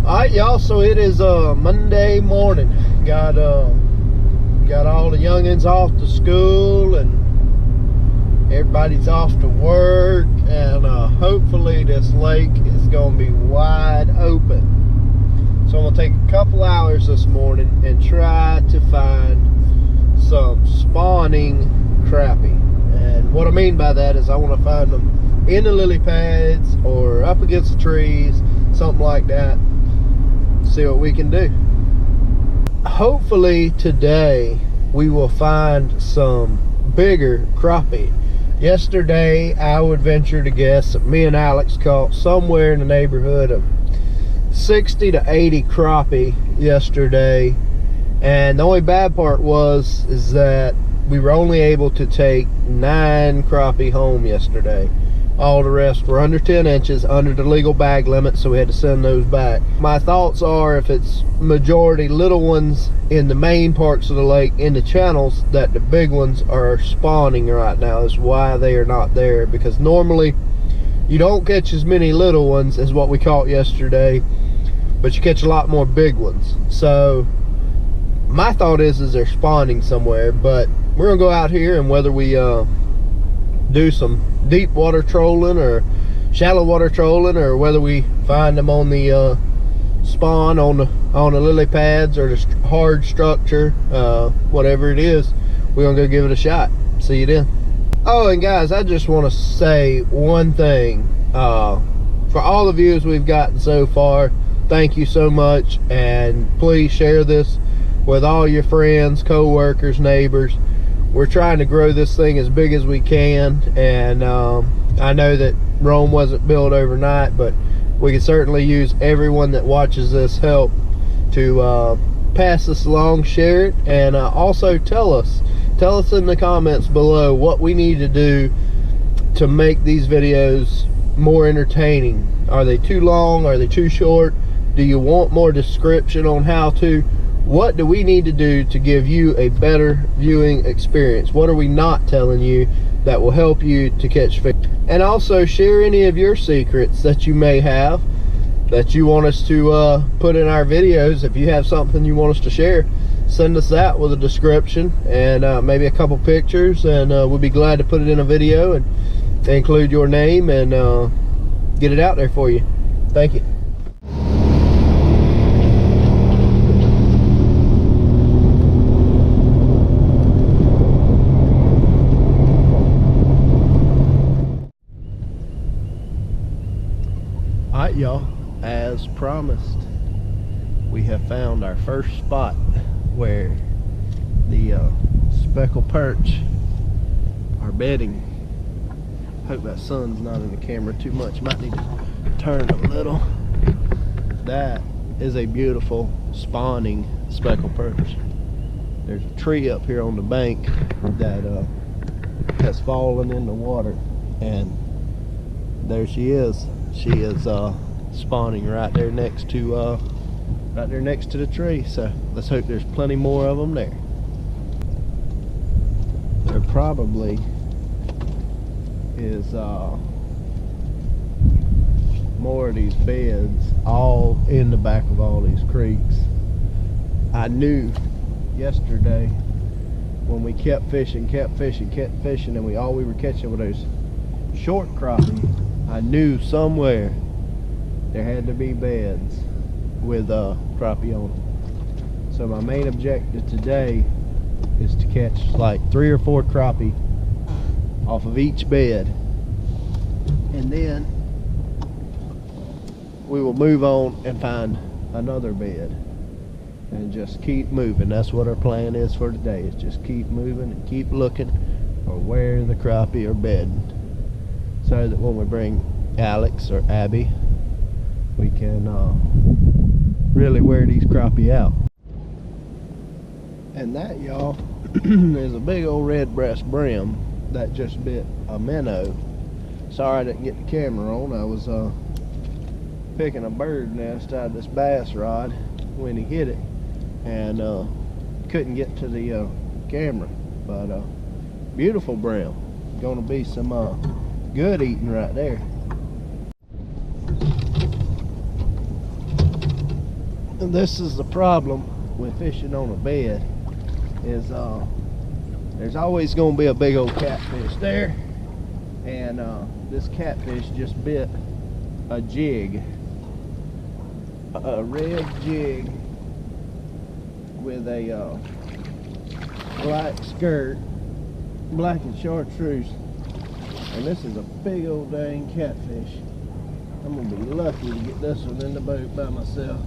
Alright, y'all, so it is Monday morning. Got all the youngins off to school and everybody's off to work, and hopefully this lake is going to be wide open. So I'm going to take a couple hours this morning and try to find some spawning crappie. And what I mean by that is I want to find them in the lily pads or up against the trees, something like that. See what we can do. Hopefully today we will find some bigger crappie. Yesterday I would venture to guess that me and Alex caught somewhere in the neighborhood of 60 to 80 crappie yesterday, and the only bad part is that we were only able to take 9 crappie home yesterday. All the rest were under 10 inches, under the legal bag limit, so we had to send those back. My thoughts are, if it's majority little ones in the main parts of the lake, in the channels, that the big ones are spawning right now. Is why they are not there, because normally you don't catch as many little ones as what we caught yesterday, but you catch a lot more big ones. So my thought is they're spawning somewhere, but we're gonna go out here, and whether we do some deep water trolling or shallow water trolling, or whether we find them on the spawn on the lily pads or the hard structure, whatever it is, we're gonna go give it a shot. See you then. Oh, and guys, I just want to say one thing. For all the views we've gotten so far, thank you so much, and please share this with all your friends, co-workers, neighbors. We're trying to grow this thing as big as we can, and I know that Rome wasn't built overnight, but we can certainly use everyone that watches this help to pass this along, share it, and also tell us in the comments below what we need to do to make these videos more entertaining. Are they too long? Are they too short? Do you want more description on how to? What do we need to do to give you a better viewing experience? What are we not telling you that will help you to catch fish? And also share any of your secrets that you may have that you want us to put in our videos. If you have something you want us to share, send us that with a description and maybe a couple pictures, and we'll be glad to put it in a video and include your name and get it out there for you. Thank you. Alright, y'all, as promised, we have found our first spot where the speckled perch are bedding. Hope that sun's not in the camera too much. Might need to turn it a little. That is a beautiful spawning speckled perch. There's a tree up here on the bank that has fallen in the water, and there she is. She is spawning right there next to the tree. So let's hope there's plenty more of them there. There probably is more of these beds all in the back of all these creeks. I knew yesterday when we kept fishing, and all we were catching were those short crappie. I knew somewhere there had to be beds with crappie on them. So my main objective today is to catch like 3 or 4 crappie off of each bed, and then we will move on and find another bed and just keep moving. That's what our plan is for today, is just keep moving and keep looking for where the crappie are bedding, so that when we bring Alex or Abby, we can really wear these crappie out. And that, y'all, is a big old red breast brim that just bit a minnow. Sorry I didn't get the camera on. I was picking a bird nest out of this bass rod when he hit it, and couldn't get to the camera. But beautiful brim. Gonna be some good eating right there. And this is the problem with fishing on a bed, is there's always going to be a big old catfish there, and this catfish just bit a jig, a red jig with a black skirt, black and chartreuse, and this is a big old dang catfish. I'm gonna be lucky to get this one in the boat by myself.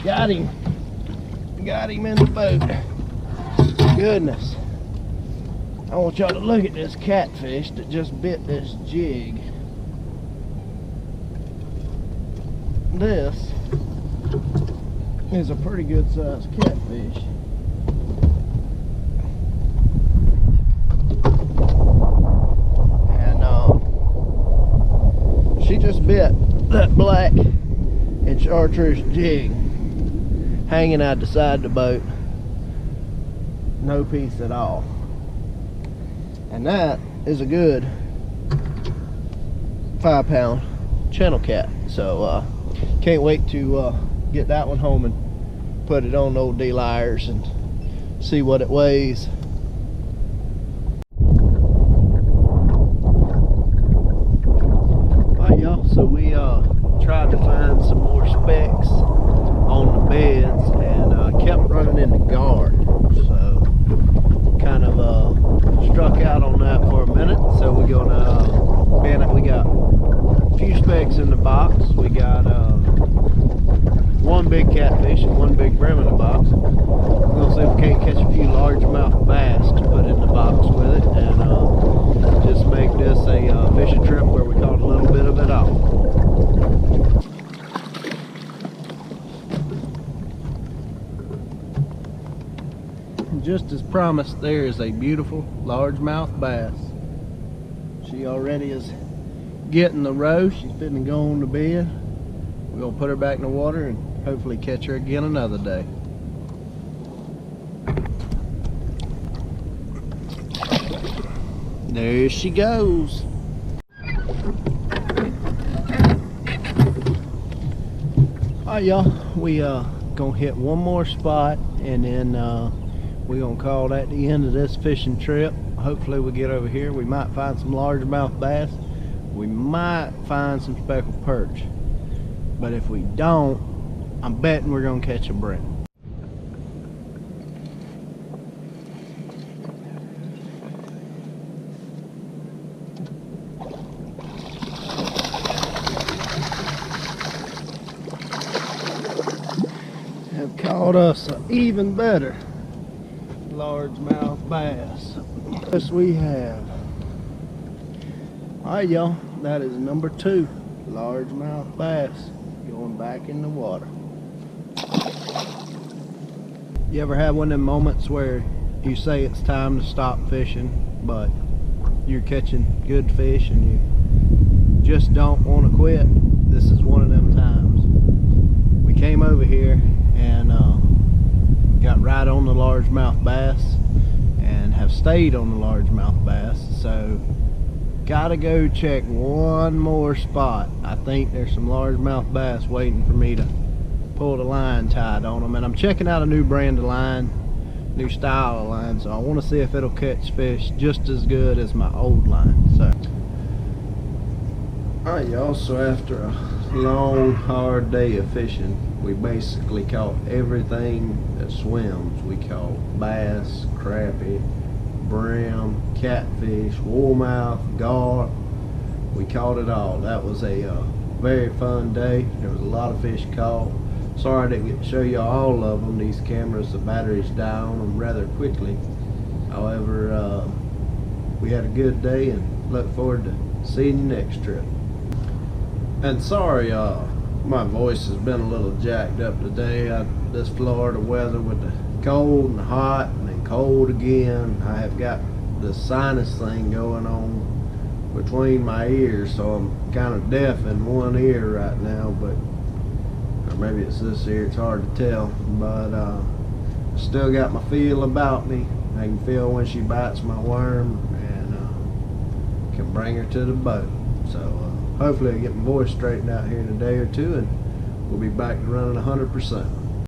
Got him. Got him in the boat. Goodness. I want y'all to look at this catfish that just bit this jig. This is a pretty good sized catfish. And she just bit that black and chartreuse jig hanging out the side of the boat. No piece at all. And that is a good 5-pound channel cat. So can't wait to get that one home and put it on old D-Lyres and see what it weighs. Alright y'all, so we tried to find some more specks on the beds and kept running into guard. So kind of struck out on that for a minute. So we're gonna man it. We got a few specks in the box. We got one big catfish and one big brim in the box. We're gonna see if we can't catch a few largemouth bass to put in the box with it, and just make this a fishing trip where we caught a little bit of it all. Just as promised, there is a beautiful largemouth bass. She already is getting the roe. She's fitting to go on the bed. We're gonna put her back in the water and hopefully catch her again another day. There she goes. Alright y'all, we gonna hit one more spot, and then we're gonna call that the end of this fishing trip. Hopefully we get over here. We might find some largemouth bass. We might find some speckled perch. But if we don't, I'm betting we're gonna catch a brim. Have caught us an even better largemouth bass. Yes, we have. Alright y'all, that is number 2 largemouth bass going back in the water. You ever have one of them moments where you say it's time to stop fishing, but you're catching good fish and you just don't want to quit? This is one of them times. We came over here and got right on the largemouth bass and have stayed on the largemouth bass. So gotta go check one more spot. I think there's some largemouth bass waiting for me to pull the line tied on them, and I'm checking out a new brand of line, new style of line, so I want to see if it'll catch fish just as good as my old line. So alright y'all, so after a long hard day of fishing, we basically caught everything that swims. We caught bass, crappie, brim, catfish, warmouth, gar. We caught it all. That was a very fun day. There was a lot of fish caught. Sorry I didn't get to show you all of them. These cameras, the batteries die on them rather quickly. However, we had a good day and look forward to seeing you next trip. And sorry, my voice has been a little jacked up today. This Florida weather with the cold and hot and then cold again. I have got the sinus thing going on between my ears, so I'm kind of deaf in one ear right now, but or maybe it's this ear, it's hard to tell, but still got my feel about me. I can feel when she bites my worm, and can bring her to the boat. So hopefully I get my voice straightened out here in a day or two, and we'll be back to running 100%.